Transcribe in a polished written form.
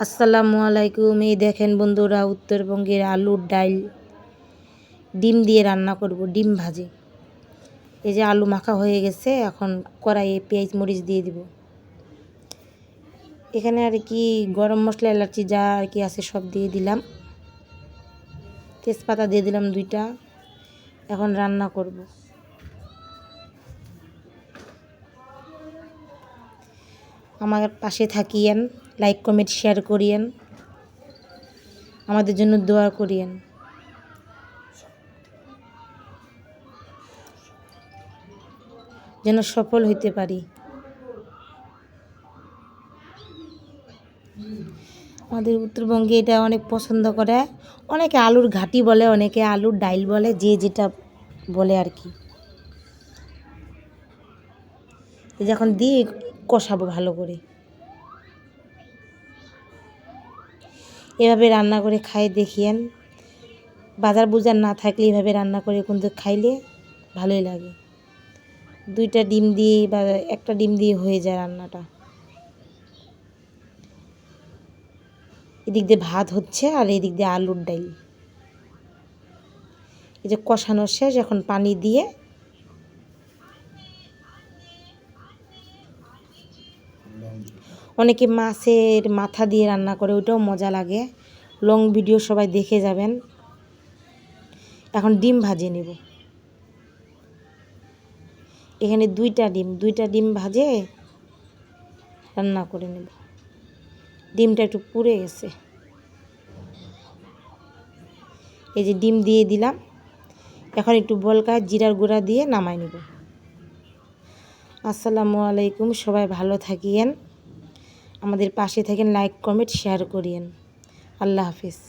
আসসালামু আলাইকুম। এই দেখেন বন্ধুরা, উত্তরবঙ্গের আলুর ডাল ডিম দিয়ে রান্না করব, ডিম ভাজি। এই যে আলু মাখা হয়ে গেছে, এখন কড়াইয়ে পেঁয়াজ মরিচ দিয়ে দিব। এখানে আর কি গরম মশলা এলাচি যা আর কি আছে সব দিয়ে দিলাম, তেজপাতা দিয়ে দিলাম 2টা। এখন রান্না করব। আমার পাশে থাকিয়েন, লাইক কমেন্ট শেয়ার করিয়েন, আমাদের জন্য দোয়া করিয়েন। যেন সফল হইতে পারি। আমাদের উত্তরবঙ্গে এটা অনেক পছন্দ করে, অনেকে আলুর ঘাটি বলে, অনেকে আলুর ডাইল বলে, যে যেটা বলে আর কি। যখন দিয়ে কষাবো ভালো করে, এভাবে রান্না করে খাই দেখিয়েন। বাজার বুজার না থাকলে এভাবে রান্না করে কিন্তু খাইলে ভালোই লাগে। 2টা ডিম দিয়ে বা 1টা ডিম দিয়ে হয়ে যায় রান্নাটা। এদিক দিয়ে ভাত হচ্ছে আর এদিক দিয়ে আলুর ডাল। এই যে কষানো শেষ, এখন পানি দিয়ে অনেকে মাছের মাথা দিয়ে রান্না করে, ওটাও মজা লাগে। লং ভিডিও সবাই দেখে যাবেন। এখন ডিম ভাজে নেব। এখানে 2টা ডিম ভাজে রান্না করে নেব। ডিমটা একটু পুড়ে গেছে। এই যে ডিম দিয়ে দিলাম, এখন একটু বলকা জিরার গুঁড়া দিয়ে নামাই নেব। আসসালামু আলাইকুম, সবাই ভালো থাকিয়েন, আমাদের পাশে থাকেন, লাইক কমেন্ট শেয়ার করিয়েন। আল্লাহ হাফিজ।